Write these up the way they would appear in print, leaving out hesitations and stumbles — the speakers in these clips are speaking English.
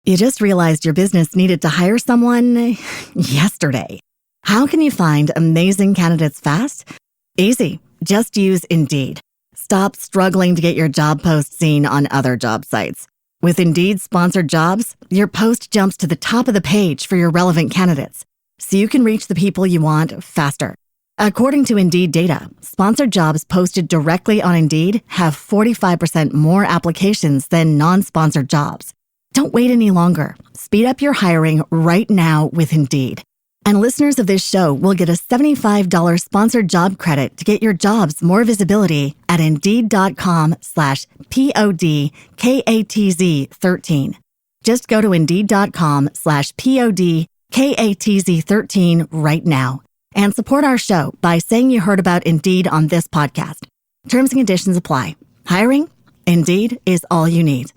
You just realized your business needed to hire someone yesterday. How can you find amazing candidates fast? Easy. Just use Indeed. Stop struggling to get your job post seen on other job sites. With Indeed sponsored jobs, your post jumps to the top of the page for your relevant candidates, so you can reach the people you want faster. According to Indeed data, sponsored jobs posted directly on Indeed have 45% more applications than non-sponsored jobs. Don't wait any longer. Speed up your hiring right now with Indeed. And listeners of this show will get a $75 sponsored job credit to get your jobs more visibility at Indeed.com/PODKATZ13. Just go to Indeed.com/PODKATZ13 right now and support our show by saying you heard about Indeed on this podcast. Terms and conditions apply. Hiring? Indeed is all you need.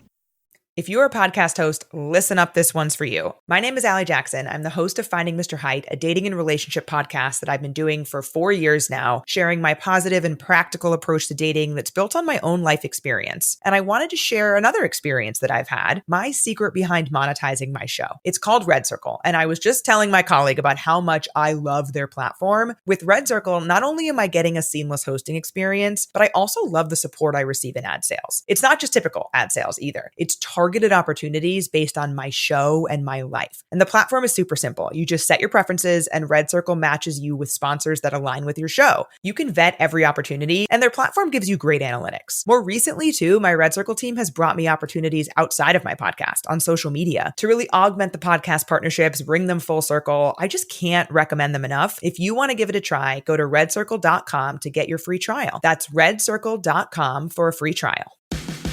If you're a podcast host, listen up, this one's for you. My name is Allie Jackson. I'm the host of Finding Mr. Height, a dating and relationship podcast that I've been doing for 4 years now, sharing my positive and practical approach to dating that's built on my own life experience. And I wanted to share another experience that I've had, my secret behind monetizing my show. It's called Red Circle, and I was just telling my colleague about how much I love their platform. With Red Circle, not only am I getting a seamless hosting experience, but I also love the support I receive in ad sales. It's not just typical ad sales either. It's targeted opportunities based on my show and my life. And the platform is super simple. You just set your preferences and Red Circle matches you with sponsors that align with your show. You can vet every opportunity and their platform gives you great analytics. More recently too, my Red Circle team has brought me opportunities outside of my podcast on social media to really augment the podcast partnerships, bring them full circle. I just can't recommend them enough. If you want to give it a try, go to redcircle.com to get your free trial. That's redcircle.com for a free trial.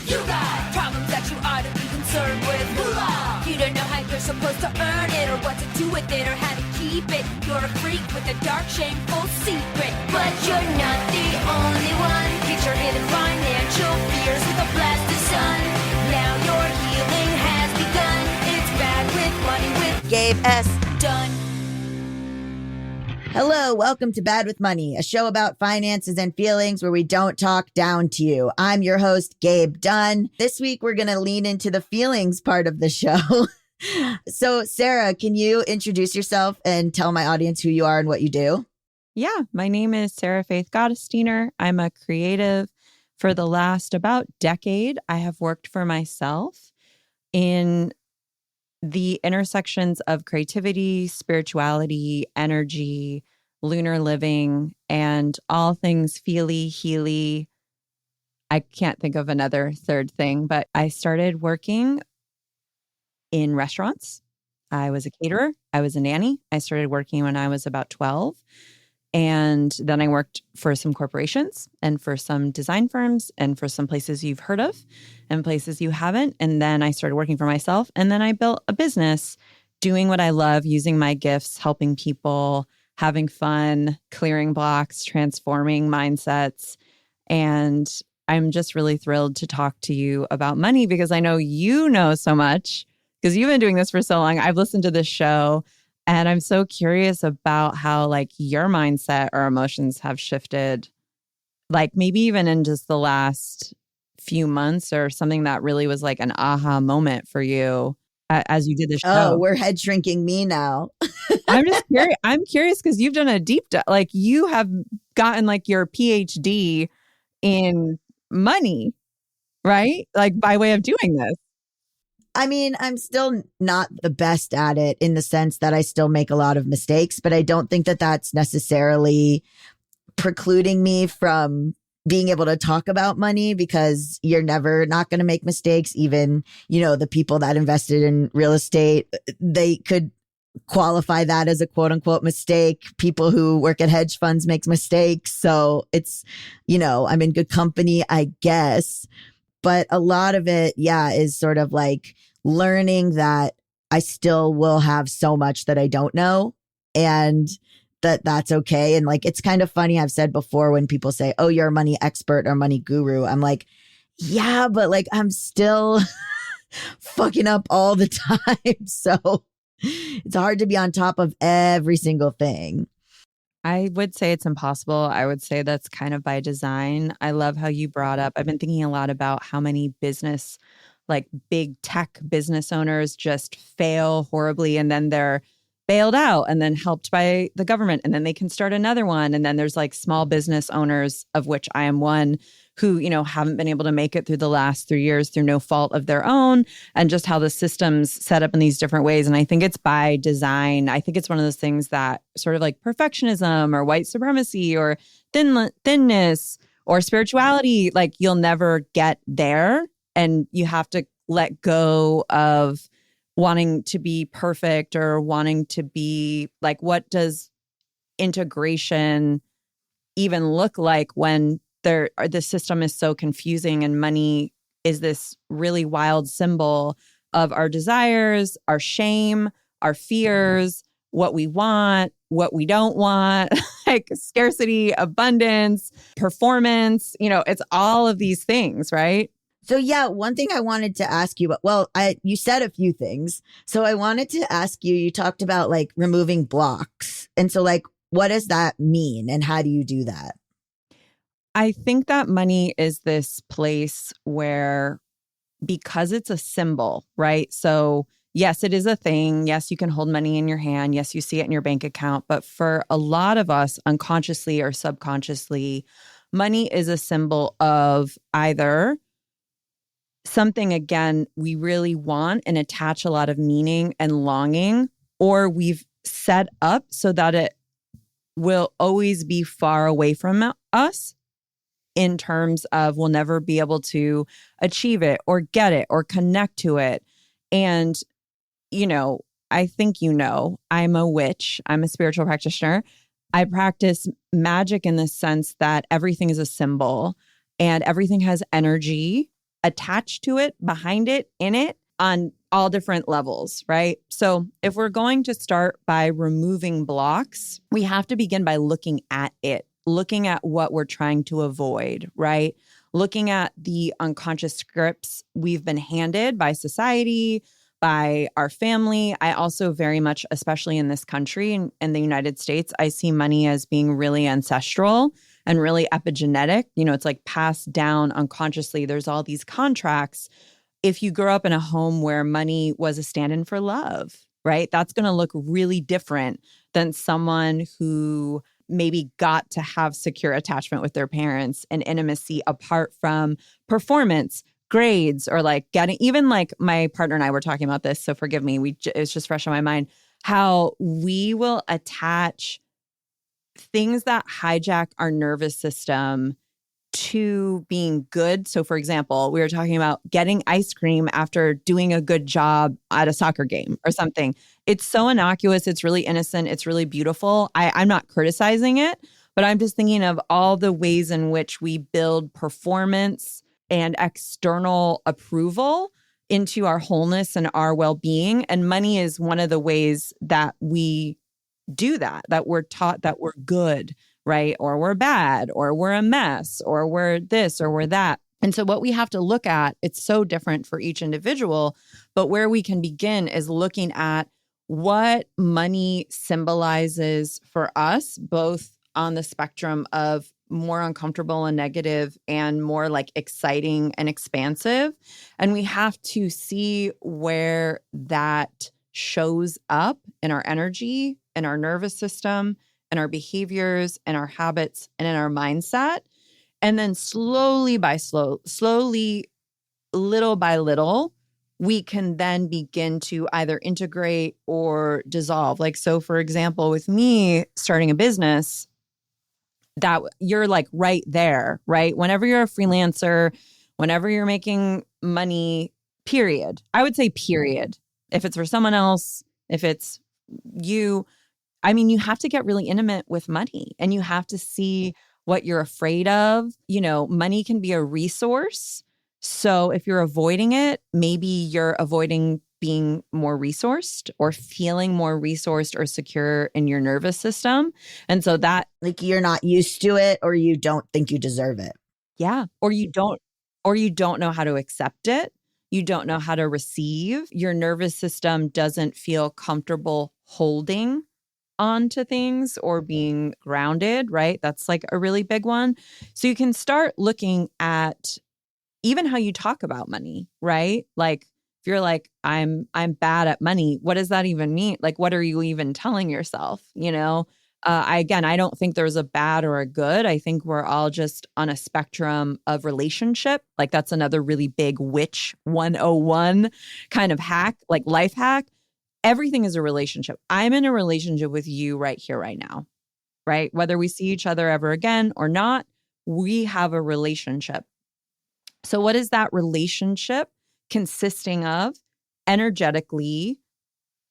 You got problems that you ought to be concerned with. Moolah! You don't know how you're supposed to earn it, or what to do with it, or how to keep it. You're a freak with a dark, shameful secret. But you're not the only one. Get your hidden financial fears with a blast of sun. Now your healing has begun. It's Bad with Money with Gabe S. Done. Hello, welcome to Bad with Money, a show about finances and feelings where we don't talk down to you. I'm your host, Gabe Dunn. This week, we're going to lean into the feelings part of the show. So, Sarah, can you introduce yourself and tell my audience who you are and what you do? Yeah, my name is Sarah Faith Gottesdiener. I'm a creative. For the last about decade, I have worked for myself in the intersections of creativity, spirituality, energy, lunar living, and all things feely, healy. I can't think of another third thing, but I started working in restaurants. I was a caterer. I was a nanny. I started working when I was about 12. And then I worked for some corporations and for some design firms and for some places you've heard of and places you haven't. And then I started working for myself. And then I built a business doing what I love, using my gifts, helping people, having fun, clearing blocks, transforming mindsets. And I'm just really thrilled to talk to you about money because I know you know so much because you've been doing this for so long. I've listened to this show. And I'm so curious about how like your mindset or emotions have shifted, like maybe even in just the last few months or something that really was like an aha moment for you as you did the show. Oh, we're head shrinking me now. I'm just curious. I'm curious because you've done a deep dive, like you have gotten like your PhD in money, right? Like by way of doing this. I mean, I'm still not the best at it in the sense that I still make a lot of mistakes, but I don't think that that's necessarily precluding me from being able to talk about money because you're never not going to make mistakes. Even, you know, the people that invested in real estate, they could qualify that as a quote unquote mistake. People who work at hedge funds make mistakes. So it's, you know, I'm in good company, I guess. But a lot of it, yeah, is sort of like learning that I still will have so much that I don't know and that's okay. And like, it's kind of funny. I've said before when people say, oh, you're a money expert or money guru. I'm like, yeah, but like, I'm still fucking up all the time. So it's hard to be on top of every single thing. I would say it's impossible. I would say that's kind of by design. I love how you brought up, I've been thinking a lot about how many business like big tech business owners just fail horribly and then they're bailed out and then helped by the government and then they can start another one. And then there's like small business owners, of which I am one, who, haven't been able to make it through the last 3 years through no fault of their own, and just how the system's set up in these different ways. And I think it's by design. I think it's one of those things that sort of like perfectionism or white supremacy or thinness or spirituality, like you'll never get there. And you have to let go of wanting to be perfect or wanting to be like, what does integration even look like when the system is so confusing and money is this really wild symbol of our desires, our shame, our fears, what we want, what we don't want, like scarcity, abundance, performance, it's all of these things, right? So yeah, one thing I wanted to ask you, you said a few things. So I wanted to ask you, you talked about like removing blocks. And so like, what does that mean and how do you do that? I think that money is this place where, because it's a symbol, right? So yes, it is a thing. Yes, you can hold money in your hand. Yes, you see it in your bank account. But for a lot of us, unconsciously or subconsciously, money is a symbol of either something, again, we really want and attach a lot of meaning and longing, or we've set up so that it will always be far away from us in terms of we'll never be able to achieve it or get it or connect to it. And, I think I'm a witch. I'm a spiritual practitioner. I practice magic in the sense that everything is a symbol and everything has energy attached to it, behind it, in it, on all different levels, right? So if we're going to start by removing blocks, we have to begin by looking at it, looking at what we're trying to avoid, right? Looking at the unconscious scripts we've been handed by society, by our family. I also very much, especially in this country, in the United States, I see money as being really ancestral and really epigenetic. It's like passed down unconsciously. There's all these contracts. If you grew up in a home where money was a stand-in for love, right? That's going to look really different than someone who maybe got to have secure attachment with their parents and intimacy apart from performance, grades, or like getting, even like my partner and I were talking about this, so forgive me, it's just fresh on my mind, how we will attach things that hijack our nervous system to being good. So for example, we were talking about getting ice cream after doing a good job at a soccer game or something. It's so innocuous. It's really innocent. It's really beautiful. I'm not criticizing it, but I'm just thinking of all the ways in which we build performance and external approval into our wholeness and our well-being. And money is one of the ways that we do that we're taught that we're good, right? Or we're bad, or we're a mess, or we're this, or we're that. And so what we have to look at, it's so different for each individual, but where we can begin is looking at what money symbolizes for us, both on the spectrum of more uncomfortable and negative and more like exciting and expansive. And we have to see where that shows up in our energy, in our nervous system, in our behaviors, in our habits, and in our mindset. And then slowly, little by little, we can then begin to either integrate or dissolve. Like, so for example, with me starting a business, that you're like right there, right? Whenever you're a freelancer, whenever you're making money, period. I would say period. If it's for someone else, if it's you, you have to get really intimate with money and you have to see what you're afraid of. Money can be a resource. So if you're avoiding it, maybe you're avoiding being more resourced or feeling more resourced or secure in your nervous system. And so that, like, you're not used to it or you don't think you deserve it. Yeah. Or you don't know how to accept it. You don't know how to receive. Your nervous system doesn't feel comfortable holding onto things or being grounded, right? That's like a really big one. So you can start looking at even how you talk about money, right? Like if you're like, I'm bad at money, what does that even mean? Like, what are you even telling yourself? You know, I don't think there's a bad or a good. I think we're all just on a spectrum of relationship. Like that's another really big witch 101 kind of hack, like life hack. Everything is a relationship. I'm in a relationship with you right here, right now, right? Whether we see each other ever again or not, we have a relationship. So what is that relationship consisting of? Energetically,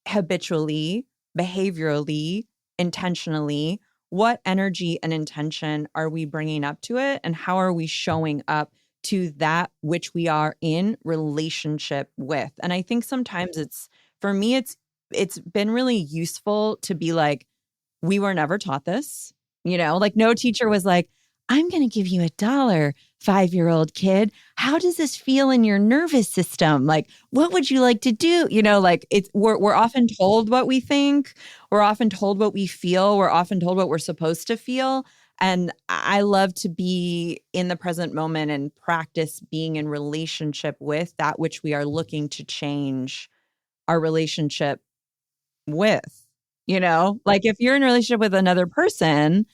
habitually, behaviorally, intentionally. What energy and intention are we bringing up to it? And how are we showing up to that which we are in relationship with? And I think sometimes for me, it's been really useful to be like, we were never taught this, you know, like no teacher was like, I'm going to give you $1, 5-year-old kid. How does this feel in your nervous system? Like, what would you like to do? You know, like we're often told what we think. We're often told what we feel. We're often told what we're supposed to feel. And I love to be in the present moment and practice being in relationship with that which we are looking to change our relationship with, you know, like if you're in a relationship with another person,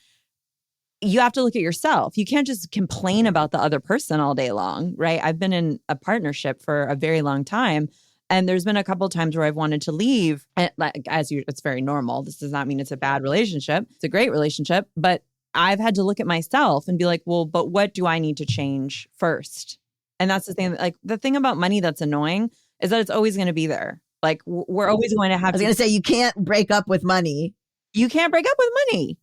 you have to look at yourself. You can't just complain about the other person all day long, right? I've been in a partnership for a very long time. And there's been a couple of times where I've wanted to leave. And like, it's very normal. This does not mean it's a bad relationship. It's a great relationship. But I've had to look at myself and be like, well, but what do I need to change first? And that's the thing. Like the thing about money that's annoying is that it's always going to be there. Like we're always going to have. I was going to say, you can't break up with money. You can't break up with money.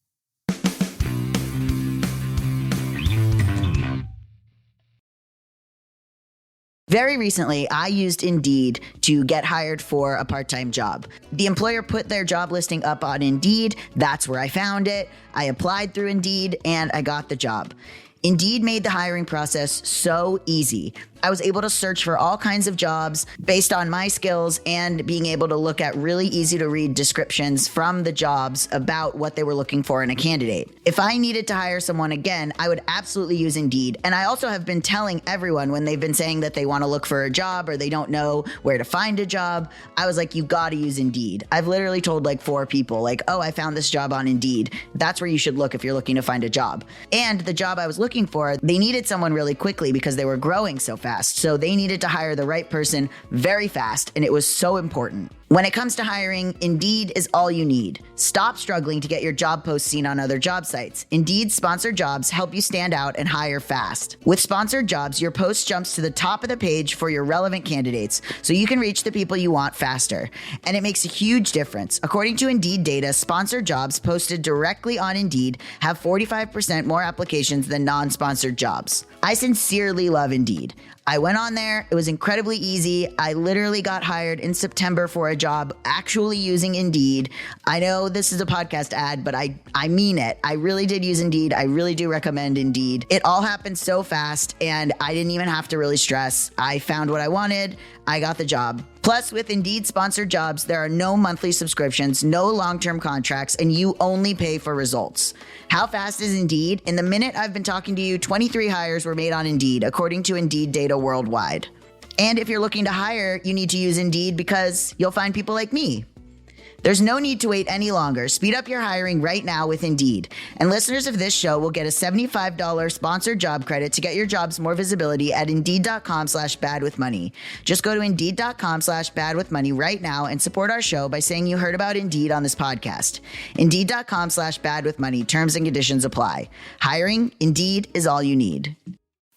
Very recently, I used Indeed to get hired for a part-time job. The employer put their job listing up on Indeed. That's where I found it. I applied through Indeed and I got the job. Indeed made the hiring process so easy. I was able to search for all kinds of jobs based on my skills and being able to look at really easy to read descriptions from the jobs about what they were looking for in a candidate. If I needed to hire someone again, I would absolutely use Indeed. And I also have been telling everyone when they've been saying that they want to look for a job or they don't know where to find a job, I was like, you got to use Indeed. I've literally told like 4 people like, oh, I found this job on Indeed. That's where you should look if you're looking to find a job. And the job I was looking for, they needed someone really quickly because they were growing so fast. So they needed to hire the right person very fast, and it was so important. When it comes to hiring, Indeed is all you need. Stop struggling to get your job posts seen on other job sites. Indeed's sponsored jobs help you stand out and hire fast. With sponsored jobs, your post jumps to the top of the page for your relevant candidates, so you can reach the people you want faster. And it makes a huge difference. According to Indeed data, sponsored jobs posted directly on Indeed have 45% more applications than non-sponsored jobs. I sincerely love Indeed. I went on there. It was incredibly easy. I literally got hired in September for a job actually using Indeed. I know this is a podcast ad, but I mean it. I really did use Indeed. I really do recommend Indeed. It all happened so fast and I didn't even have to really stress. I found what I wanted. I got the job. Plus, with Indeed sponsored jobs, there are no monthly subscriptions, no long-term contracts, and you only pay for results. How fast is Indeed? In the minute I've been talking to you, 23 hires were made on Indeed, according to Indeed data worldwide. And if you're looking to hire, you need to use Indeed because you'll find people like me. There's no need to wait any longer. Speed up your hiring right now with Indeed. And listeners of this show will get a $75 sponsored job credit to get your jobs more visibility at Indeed.com/badwithmoney. Just go to Indeed.com/badwithmoney right now and support our show by saying you heard about Indeed on this podcast. Indeed.com/badwithmoney. Terms and conditions apply. Hiring, Indeed is all you need.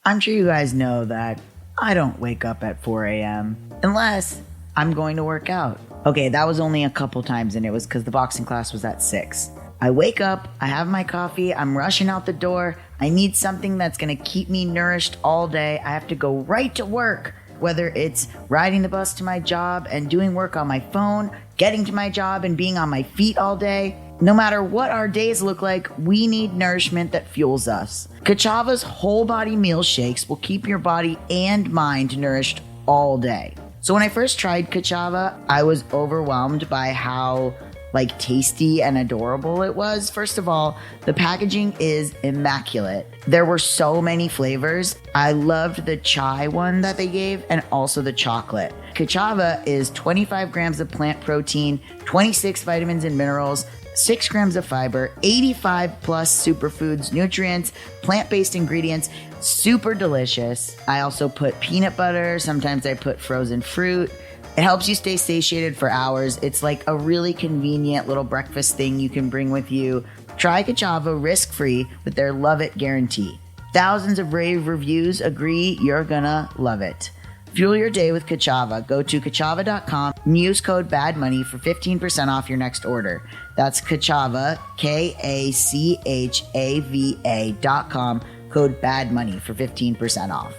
I'm sure you guys know that I don't wake up at 4 a.m. unless I'm going to work out. Okay, that was only a couple times, and it was because the boxing class was at 6. I wake up, I have my coffee, I'm rushing out the door. I need something that's going to keep me nourished all day. I have to go right to work, whether it's riding the bus to my job and doing work on my phone, getting to my job and being on my feet all day. No matter what our days look like, we need nourishment that fuels us. Kachava's whole body meal shakes will keep your body and mind nourished all day. So when I first tried Kachava, I was overwhelmed by how like tasty and adorable it was. First of all, the packaging is immaculate. There were so many flavors. I loved the chai one that they gave and also the chocolate. Kachava is 25 grams of plant protein, 26 vitamins and minerals, 6 grams of fiber, 85 plus superfoods, nutrients, plant-based ingredients, super delicious. I also put peanut butter. Sometimes I put frozen fruit. It helps you stay satiated for hours. It's like a really convenient little breakfast thing you can bring with you. Try Kachava risk-free with their Love It guarantee. Thousands of rave reviews agree you're gonna love it. Fuel your day with Kachava. Go to kachava.com and use code BADMONEY for 15% off your next order. That's Kachava, KACHAVA.com, code BADMONEY for 15% off.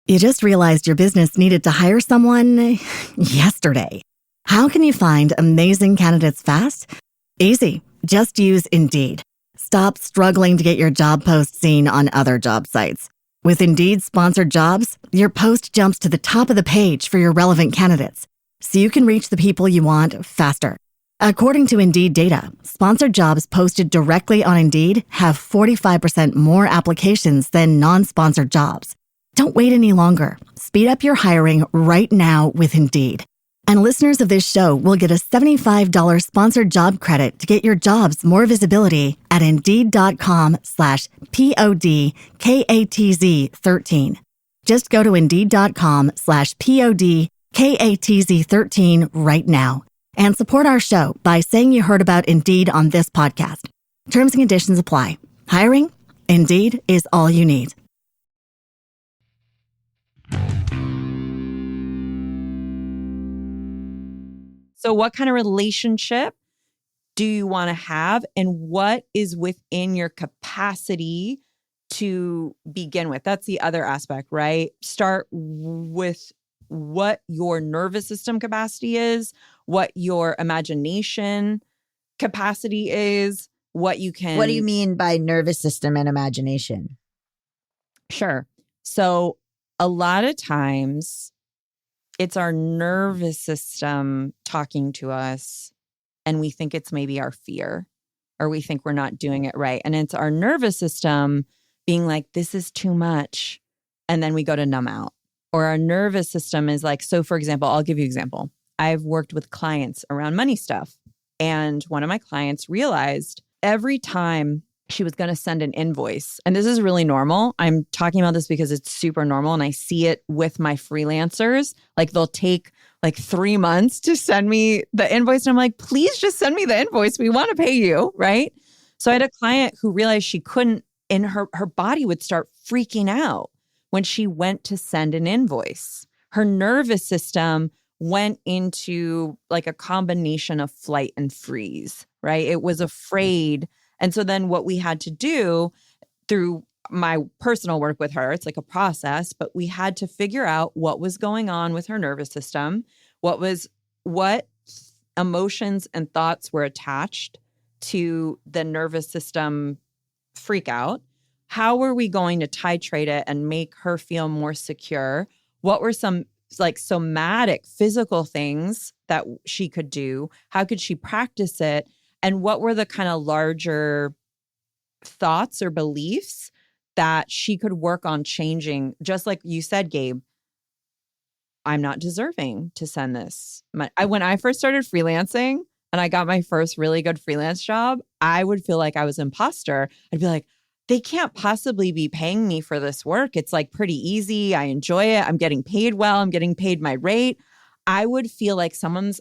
You just realized your business needed to hire someone yesterday. How can you find amazing candidates fast? Easy. Just use Indeed. Stop struggling to get your job post seen on other job sites. With Indeed sponsored jobs, your post jumps to the top of the page for your relevant candidates, so you can reach the people you want faster. According to Indeed data, sponsored jobs posted directly on Indeed have 45% more applications than non-sponsored jobs. Don't wait any longer. Speed up your hiring right now with Indeed. And listeners of this show will get a $75 sponsored job credit to get your jobs more visibility at Indeed.com/PODKATZ13. Just go to Indeed.com/PODKATZ13 right now and support our show by saying you heard about Indeed on this podcast. Terms and conditions apply. Hiring? Indeed is all you need. So what kind of relationship do you want to have, and what is within your capacity to begin with? That's the other aspect, right? Start with what your nervous system capacity is, what your imagination capacity is, what you can... What do you mean by nervous system and imagination? Sure. So a lot of times it's our nervous system talking to us, and we think it's maybe our fear, or we think we're not doing it right. And it's our nervous system being like, this is too much. And then we go to numb out. Or our nervous system is like, so for example, I'll give you an example. I've worked with clients around money stuff. And one of my clients realized every time she was going to send an invoice, and this is really normal. I'm talking about this because it's super normal, and I see it with my freelancers. Like they'll take like 3 months to send me the invoice. And I'm like, please just send me the invoice. We want to pay you, right? So I had a client who realized she couldn't, and her body would start freaking out when she went to send an invoice. Her nervous system went into like a combination of flight and freeze, right? It was afraid. And so then what we had to do through my personal work with her, it's like a process, but we had to figure out what was going on with her nervous system, what emotions and thoughts were attached to the nervous system freak out. How were we going to titrate it and make her feel more secure? What were some like somatic physical things that she could do? How could she practice it? And what were the kind of larger thoughts or beliefs that she could work on changing? Just like you said, Gabe, I'm not deserving to send this. When I first started freelancing and I got my first really good freelance job, I would feel like I was an imposter. I'd be like, they can't possibly be paying me for this work. It's like pretty easy. I enjoy it. I'm getting paid well. I'm getting paid my rate. I would feel like someone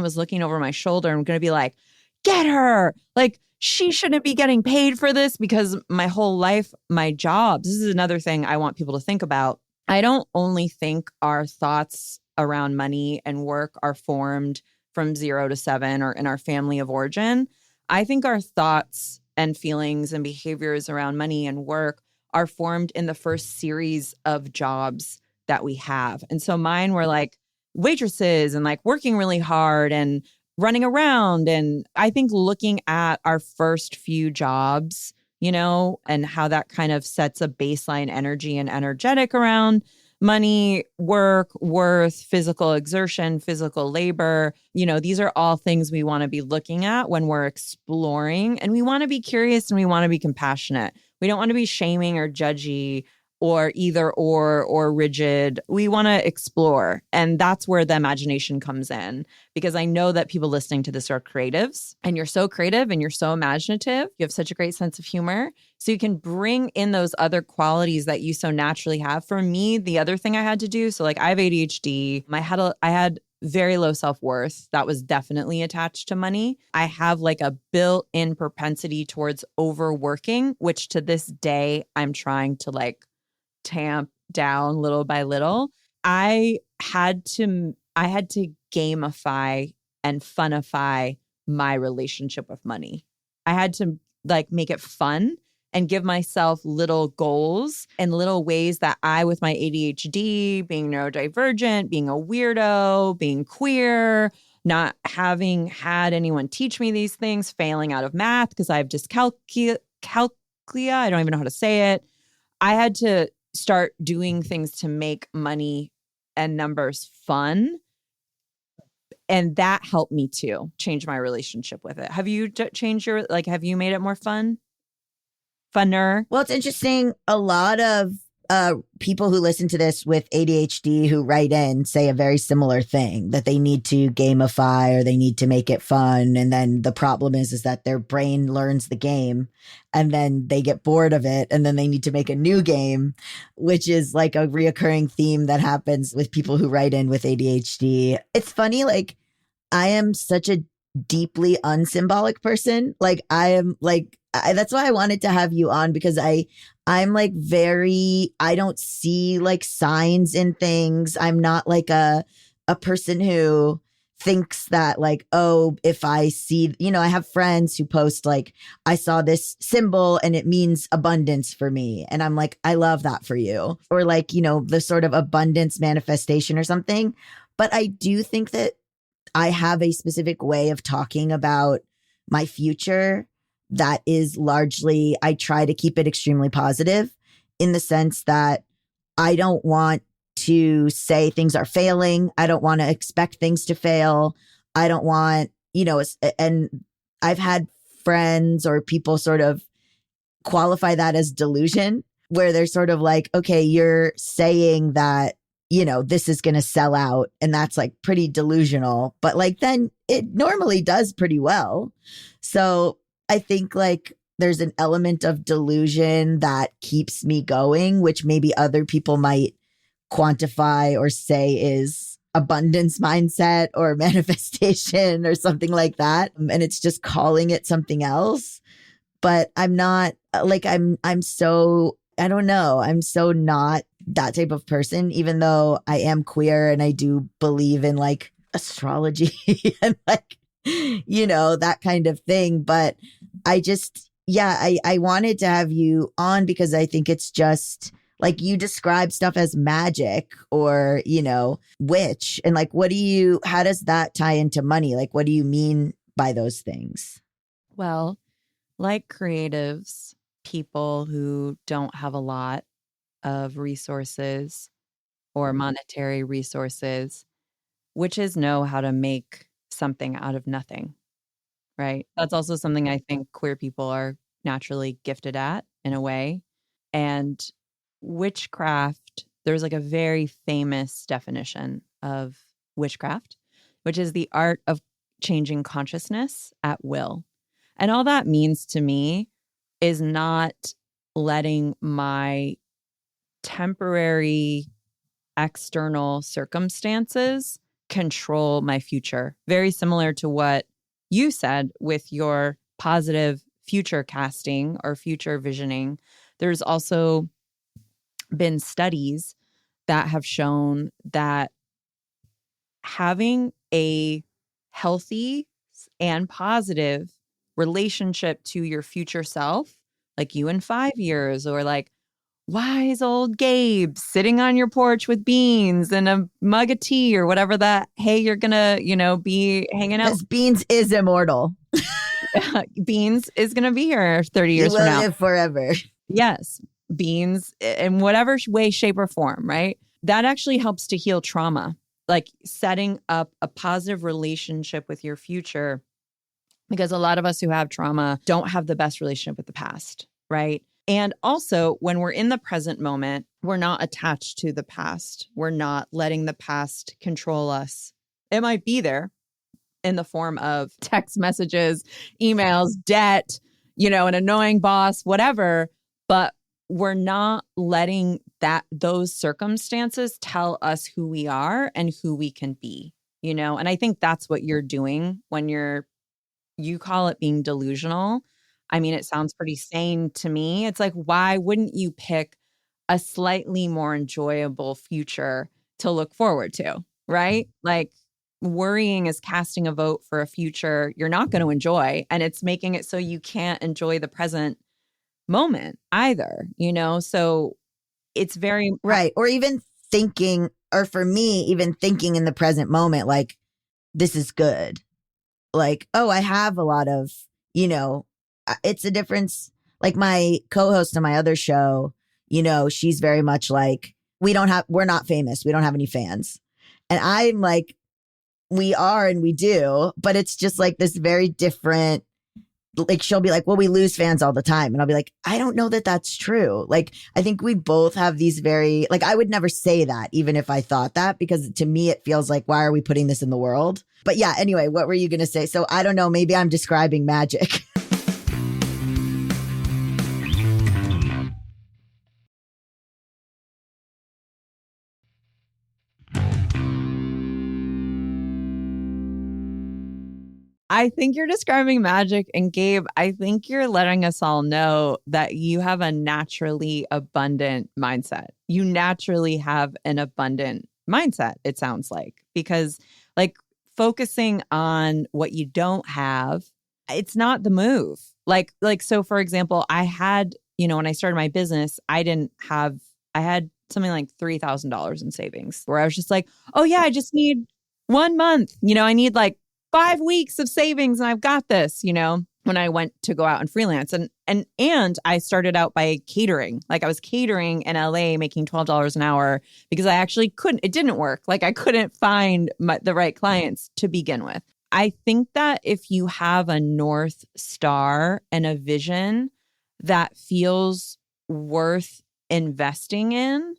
was looking over my shoulder and going to be like, get her. Like, she shouldn't be getting paid for this, because my whole life, my jobs, this is another thing I want people to think about. I don't only think our thoughts around money and work are formed from 0 to 7 or in our family of origin. I think our thoughts and feelings and behaviors around money and work are formed in the first series of jobs that we have. And so mine were like waitresses and like working really hard and running around. And I think looking at our first few jobs, and how that kind of sets a baseline energy and energetic around money, work, worth, physical exertion, physical labor. These are all things we want to be looking at when we're exploring, and we want to be curious and we want to be compassionate. We don't want to be shaming or judgy or either or rigid. We want to explore. And that's where the imagination comes in, because I know that people listening to this are creatives, and you're so creative and you're so imaginative. You have such a great sense of humor. So you can bring in those other qualities that you so naturally have. For me, the other thing I had to do, so like I have ADHD. I had very low self-worth that was definitely attached to money. I have like a built-in propensity towards overworking, which to this day I'm trying to like tamp down little by little. I had to gamify and funify my relationship with money. I had to like make it fun and give myself little goals and little ways that I, with my ADHD, being neurodivergent, being a weirdo, being queer, not having had anyone teach me these things, failing out of math because I have dyscalculia. I don't even know how to say it. I had to start doing things to make money and numbers fun. And that helped me to change my relationship with it. Have you changed have you made it more fun? Funner? Well, it's interesting. A lot of people who listen to this with ADHD who write in say a very similar thing, that they need to gamify or they need to make it fun. And then the problem is that their brain learns the game and then they get bored of it. And then they need to make a new game, which is like a reoccurring theme that happens with people who write in with ADHD. It's funny, like I am such a deeply unsymbolic person. Like I am like, that's why I wanted to have you on, because I'm like I don't see like signs in things. I'm not like a person who thinks that like, oh, if I see, I have friends who post like, I saw this symbol and it means abundance for me. And I'm like, I love that for you. Or like, the sort of abundance manifestation or something. But I do think that I have a specific way of talking about my future that is largely, I try to keep it extremely positive, in the sense that I don't want to say things are failing. I don't want to expect things to fail. I don't want, and I've had friends or people sort of qualify that as delusion, where they're sort of like, okay, you're saying that, this is going to sell out, and that's like pretty delusional, but like then it normally does pretty well. So I think like there's an element of delusion that keeps me going, which maybe other people might quantify or say is abundance mindset or manifestation or something like that. And it's just calling it something else. But I'm not like, I'm so, I don't know. I'm so not that type of person, even though I am queer and I do believe in like astrology and like, that kind of thing. But I just, I wanted to have you on because I think it's just like you describe stuff as magic or, witch. And like, how does that tie into money? Like, what do you mean by those things? Well, like creatives, people who don't have a lot of resources or monetary resources, witches know how to make something out of nothing, right? That's also something I think queer people are naturally gifted at in a way. And witchcraft, there's like a very famous definition of witchcraft, which is the art of changing consciousness at will. And all that means to me is not letting my temporary external circumstances control my future. Very similar to what you said with your positive future casting or future visioning. There's also been studies that have shown that having a healthy and positive relationship to your future self, like you in 5 years, or like wise old Gabe sitting on your porch with beans and a mug of tea or whatever that, hey, you're gonna, be hanging out. Because Beans is immortal. Beans is gonna be here 30 years from now. Live forever. Yes. Beans in whatever way, shape, or form, right? that actually helps to heal trauma, like setting up a positive relationship with your future. Because a lot of us who have trauma don't have the best relationship with the past, right? And also, when we're in the present moment, we're not attached to the past. We're not letting the past control us. It might be there in the form of text messages, emails, debt, an annoying boss, whatever, but we're not letting those circumstances tell us who we are and who we can be, And I think that's what you're doing when you call it being delusional. I mean, it sounds pretty sane to me. It's like, why wouldn't you pick a slightly more enjoyable future to look forward to, right? Like, worrying is casting a vote for a future you're not going to enjoy. And it's making it so you can't enjoy the present moment either, So it's very Right. Or even thinking, or for me, even thinking in the present moment, like, this is good. Like, oh, I have a lot of, it's a difference. Like my co-host on my other show, she's very much like, we're not famous. We don't have any fans. And I'm like, we are and we do, but it's just like this very different, like she'll be like, well, we lose fans all the time. And I'll be like, I don't know that that's true. Like, I think we both have these very, like, I would never say that even if I thought that, because to me, it feels like, why are we putting this in the world? But yeah, anyway, what were you going to say? So I don't know, maybe I'm describing magic. I think you're describing magic. And Gabe, I think you're letting us all know that you have a naturally abundant mindset. You naturally have an abundant mindset, it sounds like, because like focusing on what you don't have, it's not the move. Like, so for example, I had, when I started my business, I had something like $3,000 in savings where I was just like, oh yeah, I just need 1 month, I need like 5 weeks of savings and I've got this, when I went to go out and freelance. And I started out by catering. Like I was catering in LA making $12 an hour because I actually it didn't work. Like I couldn't find the right clients to begin with. I think that if you have a North Star and a vision that feels worth investing in,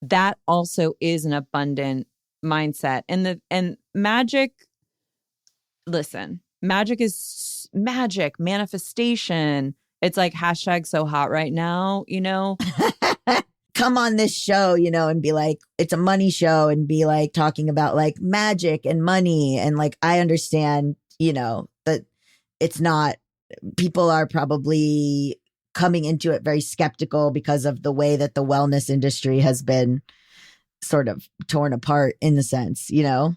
that also is an abundant mindset. And magic, listen, magic is magic, manifestation. It's like hashtag so hot right now, Come on this show, and be like, it's a money show and be like talking about like magic and money. And like, I understand, that it's not, people are probably coming into it very skeptical because of the way that the wellness industry has been sort of torn apart in the sense,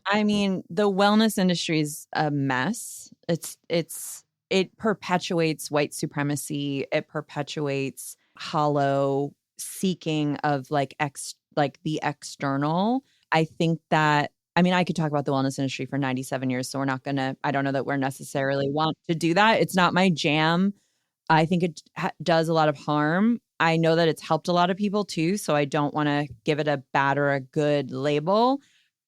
I mean, the wellness industry is a mess. It perpetuates white supremacy. It perpetuates hollow seeking of like the external. I think that, I could talk about the wellness industry for 97 years. So I don't know that we're necessarily want to do that. It's not my jam. I think it does a lot of harm. I know that it's helped a lot of people too. So I don't want to give it a bad or a good label.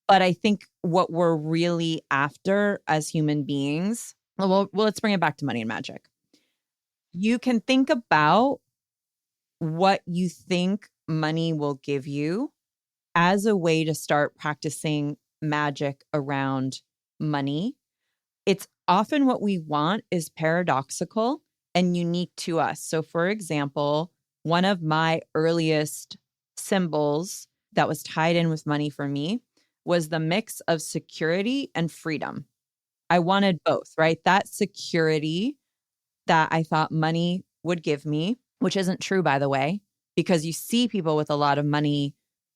But I think what we're really after as human beings, well, let's bring it back to money and magic. You can think about what you think money will give you as a way to start practicing magic around money. It's often what we want is paradoxical and unique to us. So for example, one of my earliest symbols that was tied in with money for me was the mix of security and freedom. I wanted both, right? That security that I thought money would give me, which isn't true, by the way, because you see people with a lot of money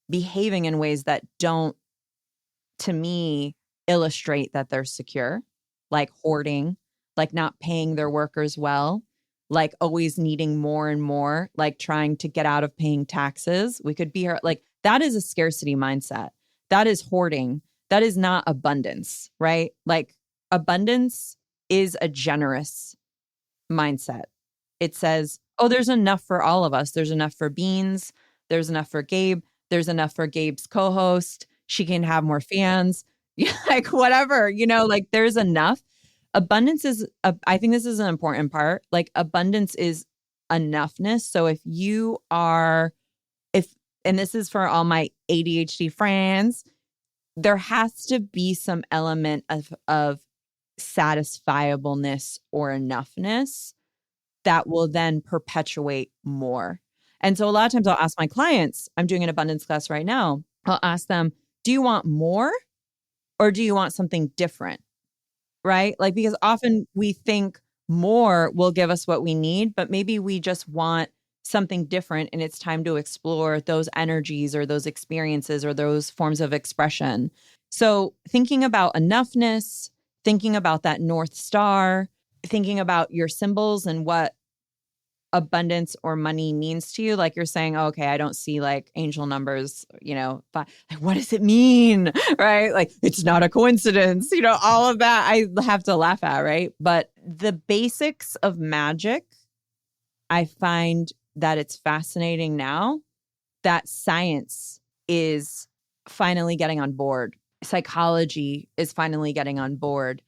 behaving in ways that don't, to me, illustrate that they're secure, like hoarding, like not paying their workers well, like always needing more and more, like trying to get out of paying taxes. We could be here. Like that is a scarcity mindset. That is hoarding. That is not abundance, right? Like abundance is a generous mindset. It says, oh, there's enough for all of us. There's enough for Beans. There's enough for Gabe. There's enough for Gabe's co-host. She can have more fans. Like whatever, like there's enough. Abundance is, I think this is an important part. Like abundance is enoughness. So and this is for all my ADHD friends, there has to be some element of satisfiableness or enoughness that will then perpetuate more. And so a lot of times I'll ask my clients, I'm doing an abundance class right now. I'll ask them, do you want more or do you want something different? Right? Like, because often we think more will give us what we need, but maybe we just want something different and it's time to explore those energies or those experiences or those forms of expression. So thinking about enoughness, thinking about that North Star, thinking about your symbols and what abundance or money means to you. Like you're saying, oh, okay, I don't see like angel numbers, but like, what does it mean? Right? Like, it's not a coincidence, all of that I have to laugh at. Right. But the basics of magic, I find that it's fascinating now that science is finally getting on board. Psychology is finally getting on board.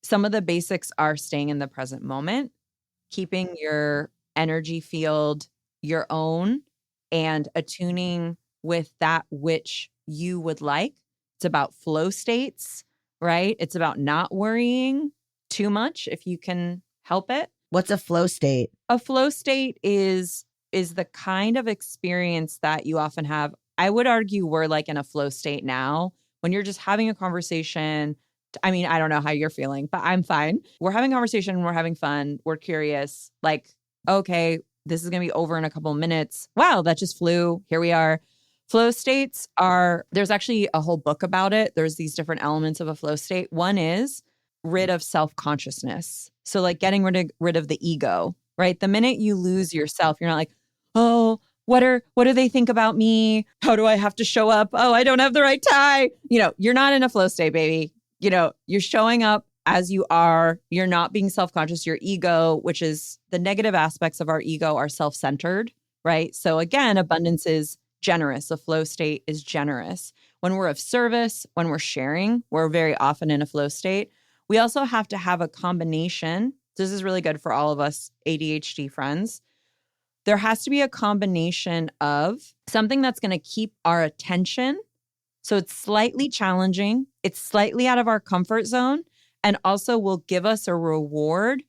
Some of the basics are staying in the present moment, keeping your energy field your own and attuning with that which you would like. It's about flow states, right? It's about not worrying too much if you can help it. What's a flow state? A flow state is the kind of experience that you often have. I would argue we're like in a flow state now when you're just having a conversation. I mean, I don't know how you're feeling, but I'm fine. We're having a conversation. We're having fun. We're curious. Like, okay, this is going to be over in a couple of minutes. Wow, that just flew. Here we are. Flow states there's actually a whole book about it. There's these different elements of a flow state. One is rid of self-consciousness. So like getting rid of the ego, right? The minute you lose yourself, you're not like, oh, what do they think about me? How do I have to show up? Oh, I don't have the right tie. You're not in a flow state, baby. You're showing up as you are. You're not being self-conscious. Your ego, which is the negative aspects of our ego, are self-centered, right? So again, abundance is generous. A flow state is generous. When we're of service, when we're sharing, we're very often in a flow state. We also have to have a combination. This is really good for all of us ADHD friends. There has to be a combination of something that's going to keep our attention. So it's slightly challenging. It's slightly out of our comfort zone. And also will give us a reward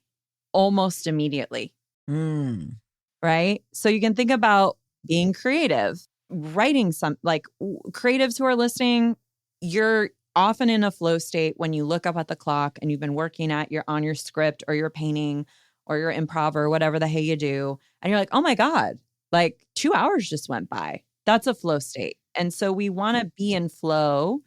almost immediately. Right? So you can think about being creative, writing like creatives who are listening, you're often in a flow state when you look up at the clock and you've been working you're on your script or your painting or your improv or whatever the hell you do. And you're like, oh my God, like 2 hours just went by. That's a flow state. And so we want to be in flow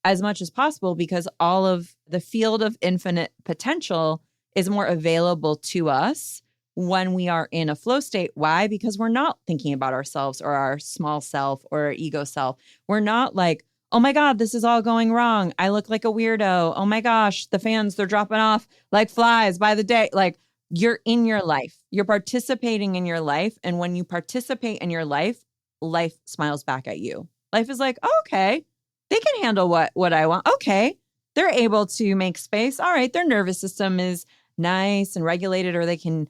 as much as possible because all of the field of infinite potential is more available to us when we are in a flow state. Why? Because we're not thinking about ourselves or our small self or our ego self. We're not like, oh my God, this is all going wrong. I look like a weirdo. Oh my gosh, the fans, they're dropping off like flies by the day. Like, you're in your life. You're participating in your life. And when you participate in your life, life smiles back at you. Life is like, oh, okay, they can handle what I want. Okay, they're able to make space. All right, their nervous system is nice and regulated, or they can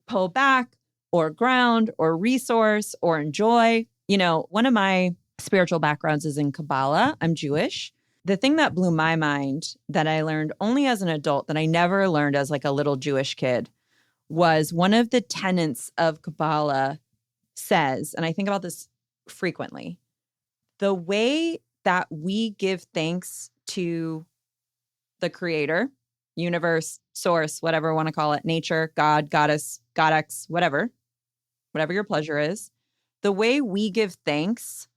pull back or ground or resource or enjoy. One of my spiritual backgrounds is in Kabbalah. I'm Jewish. The thing that blew my mind that I learned only as an adult that I never learned as like a little Jewish kid was one of the tenets of Kabbalah says, and I think about this frequently, the way that we give thanks to the creator, universe, source, whatever you want to call it, nature, God, goddess, godex, whatever your pleasure is, the way we give thanks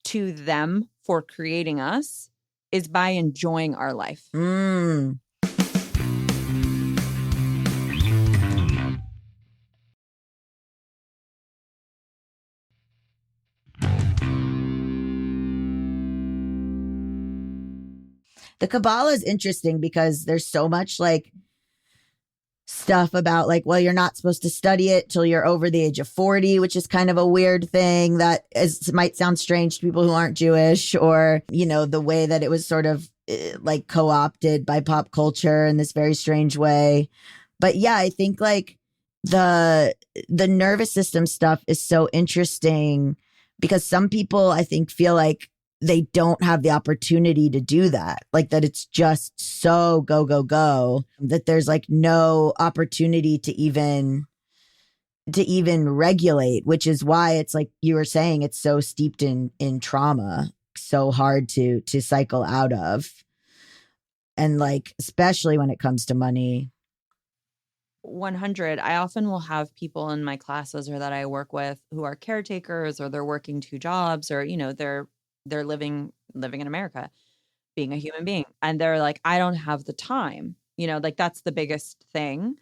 to them for creating us is by enjoying our life. The Kabbalah is interesting because there's so much like stuff about like, well, you're not supposed to study it till you're over the age of 40, which is kind of a weird thing that might sound strange to people who aren't Jewish, or, you know, the way that it was sort of like co-opted by pop culture in this very strange way. But yeah, I think like the nervous system stuff is so interesting because some people I think feel like they don't have the opportunity to do that. Like that it's just so go, go, go, that there's like no opportunity to even regulate, which is why it's like you were saying, it's so steeped in trauma, so hard to cycle out of. And like, especially when it comes to money. 100. I often will have people in my classes or that I work with who are caretakers, or they're working 2 jobs, or, you know, they're living in America, being a human being. And they're like, I don't have the time, you know, like that's the biggest thing.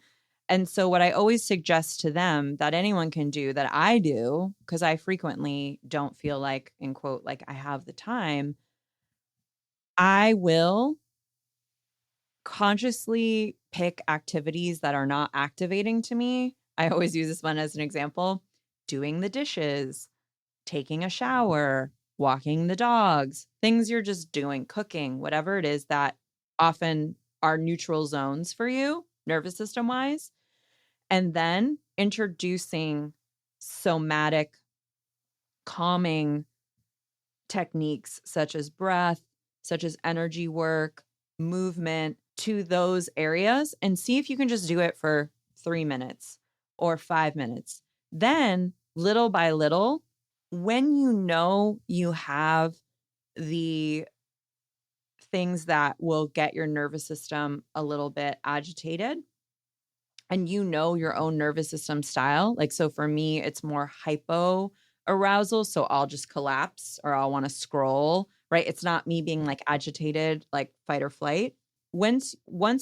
And so what I always suggest to them that anyone can do, that I do, because I frequently don't feel like, in quote, like I have the time, I will consciously pick activities that are not activating to me. I always use this one as an example: doing the dishes, taking a shower, walking the dogs, things you're just doing, cooking, whatever it is that often are neutral zones for you, nervous system wise. And then introducing somatic calming techniques such as breath, such as energy work, movement to those areas, and see if you can just do it for 3 minutes or 5 minutes. Then little by little, when you know you have the things that will get your nervous system a little bit agitated, and you know your own nervous system style, like, so for me, it's more hypo arousal. So I'll just collapse or I'll want to scroll, right? It's not me being like agitated, like fight or flight. Once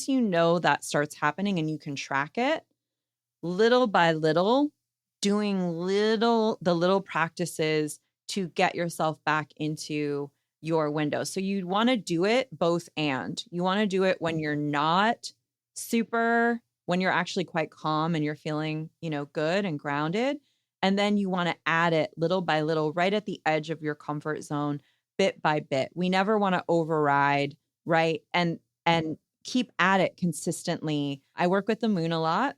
you know that starts happening and you can track it, little by little, doing the little practices to get yourself back into your window. So you want to do it both, and you want to do it when you're not when you're actually quite calm and you're feeling, you know, good and grounded. And then you want to add it little by little, right at the edge of your comfort zone, bit by bit. We never want to override, right? And keep at it consistently. I work with the moon a lot.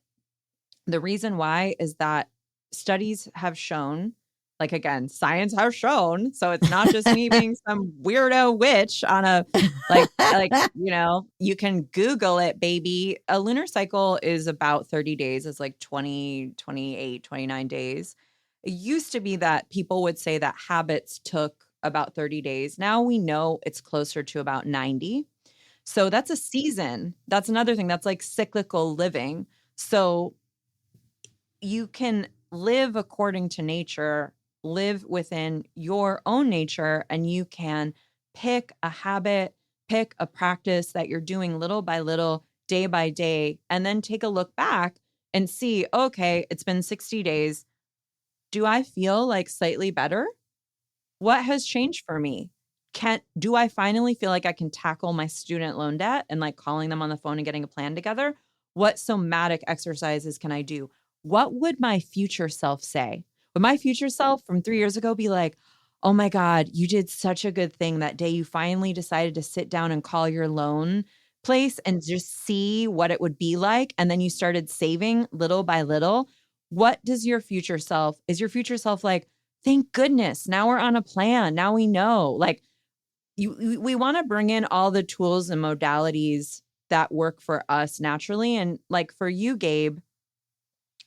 The reason why is that studies have shown, like, again, science has shown, so it's not just me being some weirdo witch on a, like, you know, you can Google it, baby. A lunar cycle is about 30 days. It's like 20, 28, 29 days. It used to be that people would say that habits took about 30 days. Now we know it's closer to about 90. So that's a season. That's another thing. That's like cyclical living. So you can live according to nature, live within your own nature, and you can pick a habit, pick a practice that you're doing little by little, day by day, and then take a look back and see, okay, it's been 60 days. Do I feel like slightly better? What has changed for me? Do I finally feel like I can tackle my student loan debt and like calling them on the phone and getting a plan together? What somatic exercises can I do? What would my future self say? Would my future self from 3 years ago be like, oh my God, you did such a good thing that day. You finally decided to sit down and call your loan place and just see what it would be like. And then you started saving little by little. What does your future self, is your future self like, thank goodness, now we're on a plan. Now we know. Like, we want to bring in all the tools and modalities that work for us naturally. And like for you, Gabe,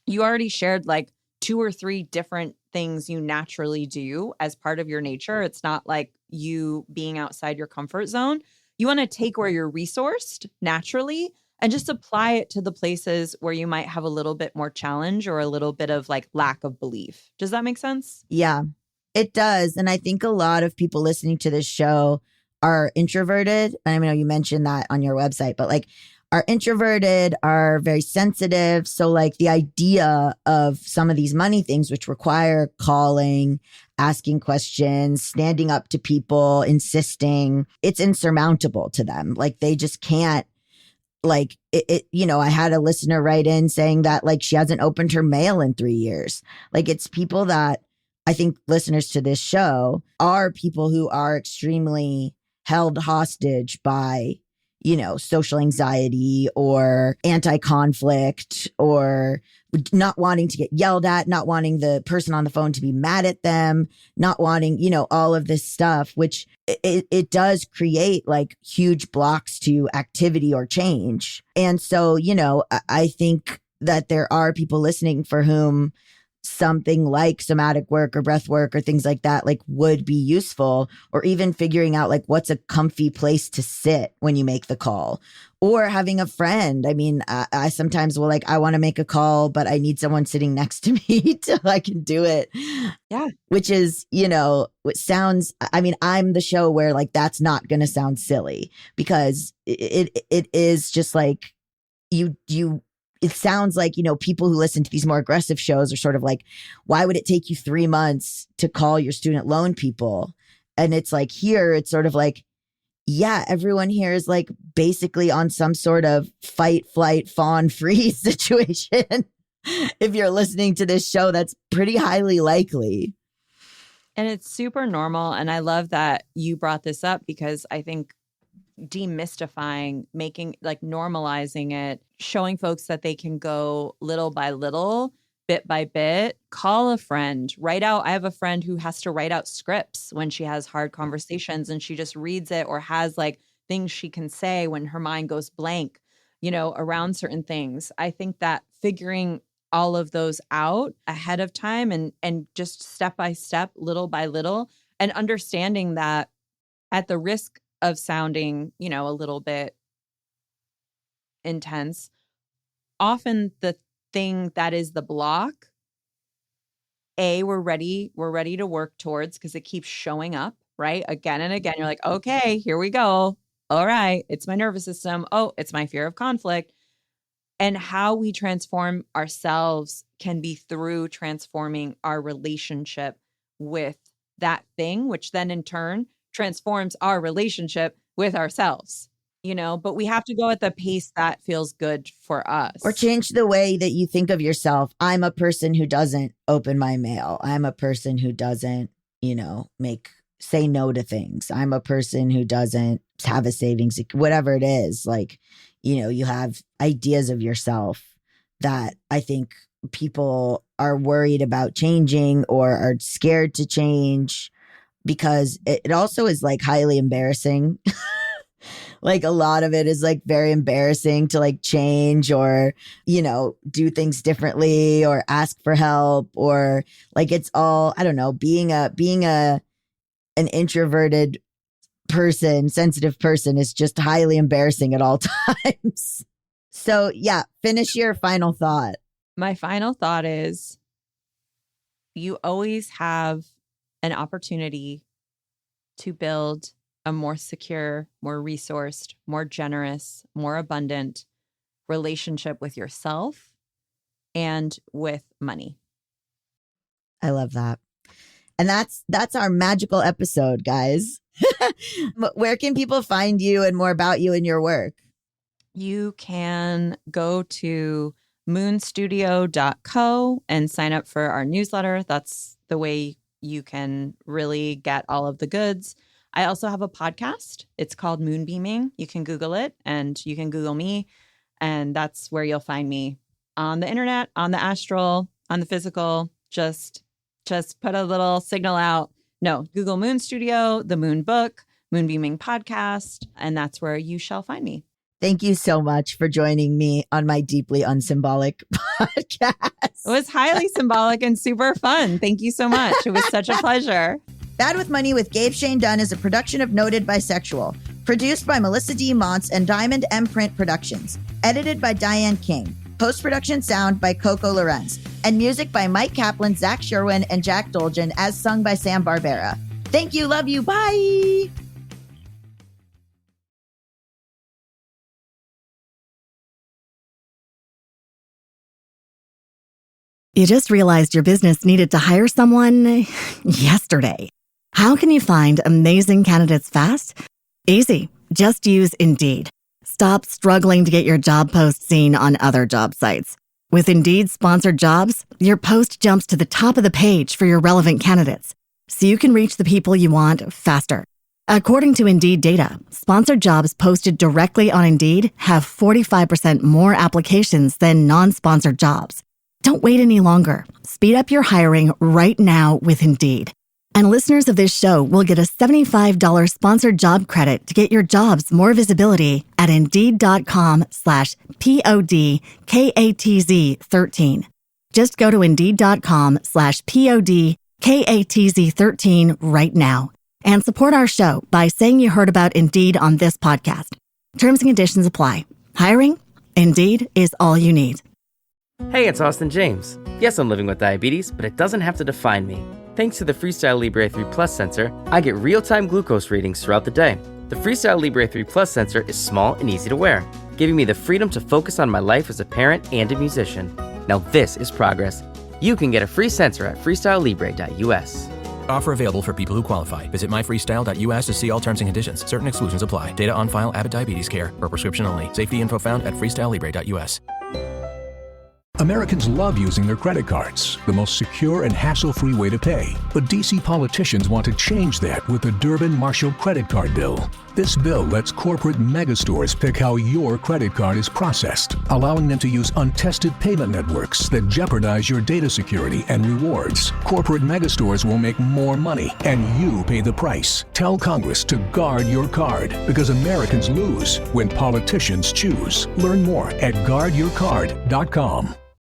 you already shared like 2 or 3 different things you naturally do as part of your nature. It's not like you being outside your comfort zone. You want to take where you're resourced naturally and just apply it to the places where you might have a little bit more challenge or a little bit of like lack of belief. Does that make sense? Yeah, it does. And I think a lot of people listening to this show are introverted. I know you mentioned that on your website, but like are introverted, are very sensitive. So like the idea of some of these money things, which require calling, asking questions, standing up to people, insisting, it's insurmountable to them. Like they just can't like I had a listener write in saying that like she hasn't opened her mail in 3 years. Like it's people that I think listeners to this show are people who are extremely held hostage by, social anxiety or anti-conflict or not wanting to get yelled at, not wanting the person on the phone to be mad at them, not wanting, all of this stuff, which it does create like huge blocks to activity or change. And so, I think that there are people listening for whom something like somatic work or breath work or things like that like would be useful, or even figuring out like what's a comfy place to sit when you make the call, or having a friend. I mean, I sometimes will like, I want to make a call, but I need someone sitting next to me till I can do it. Yeah. Which is, it sounds, I mean, I'm the show where like, that's not going to sound silly because it is just like it sounds like, people who listen to these more aggressive shows are sort of like, why would it take you 3 months to call your student loan people? And it's like here, it's sort of like, yeah, everyone here is like basically on some sort of fight, flight, fawn, freeze situation. If you're listening to this show, that's pretty highly likely. And it's super normal. And I love that you brought this up because I think demystifying, making like normalizing it, showing folks that they can go little by little, bit by bit, call a friend, write out. I have a friend who has to write out scripts when she has hard conversations and she just reads it or has like things she can say when her mind goes blank, around certain things. I think that figuring all of those out ahead of time and just step by step, little by little, and understanding that at the risk of sounding, a little bit intense, often the thing that is the block, we're ready to work towards because it keeps showing up, right? Again and again. You're like, okay, here we go. All right, it's my nervous system. Oh, it's my fear of conflict. And how we transform ourselves can be through transforming our relationship with that thing, which then in turn transforms our relationship with ourselves, but we have to go at the pace that feels good for us. Or change the way that you think of yourself. I'm a person who doesn't open my mail. I'm a person who doesn't, say no to things. I'm a person who doesn't have a savings, whatever it is. Like, you have ideas of yourself that I think people are worried about changing or are scared to change. Because it also is like highly embarrassing. Like a lot of it is like very embarrassing to like change or, do things differently or ask for help or like it's all, I don't know, being an introverted person, sensitive person is just highly embarrassing at all times. So yeah, finish your final thought. My final thought is you always have an opportunity to build a more secure, more resourced, more generous, more abundant relationship with yourself and with money. I love that. And that's our magical episode, guys. Where can people find you and more about you and your work? You can go to moonstudio.co and sign up for our newsletter. That's the way you can really get all of the goods. I also have a podcast. It's called Moonbeaming. You can Google it and you can Google me. And that's where you'll find me on the internet, on the astral, on the physical. Just put a little signal out. No, Google Moon Studio, the Moon Book, Moonbeaming Podcast, and that's where you shall find me. Thank you so much for joining me on my deeply unsymbolic podcast. It was highly symbolic and super fun. Thank you so much. It was such a pleasure. Bad with Money with Gabe Shane Dunn is a production of Noted Bisexual. Produced by Melisa D. Monts and Diamond MPrint Productions. Edited by Diane King. Post-production sound by Coco Llorens. And music by Mike Kaplan, Zach Sherwin, and Jack Dolgen, as sung by Sam Barbera. Thank you. Love you. Bye. You just realized your business needed to hire someone yesterday. How can you find amazing candidates fast? Easy. Just use Indeed. Stop struggling to get your job post seen on other job sites. With Indeed sponsored jobs, your post jumps to the top of the page for your relevant candidates, so you can reach the people you want faster. According to Indeed data, sponsored jobs posted directly on Indeed have 45% more applications than non-sponsored jobs. Don't wait any longer. Speed up your hiring right now with Indeed. And listeners of this show will get a $75 sponsored job credit to get your jobs more visibility at Indeed.com/PODKATZ13. Just go to Indeed.com/PODKATZ13 right now and support our show by saying you heard about Indeed on this podcast. Terms and conditions apply. Hiring? Indeed is all you need. Hey, it's Austin James. Yes, I'm living with diabetes, but it doesn't have to define me. Thanks to the Freestyle Libre 3 Plus sensor, I get real-time glucose readings throughout the day. The Freestyle Libre 3 Plus sensor is small and easy to wear, giving me the freedom to focus on my life as a parent and a musician. Now this is progress. You can get a free sensor at freestylelibre.us. Offer available for people who qualify. Visit myfreestyle.us to see all terms and conditions. Certain exclusions apply. Data on file, Abbott Diabetes Care. For prescription only. Safety info found at freestylelibre.us. Americans love using their credit cards, the most secure and hassle-free way to pay. But DC politicians want to change that with the Durbin-Marshall credit card bill. This bill lets corporate megastores pick how your credit card is processed, allowing them to use untested payment networks that jeopardize your data security and rewards. Corporate megastores will make more money, and you pay the price. Tell Congress to guard your card, because Americans lose when politicians choose. Learn more at guardyourcard.com.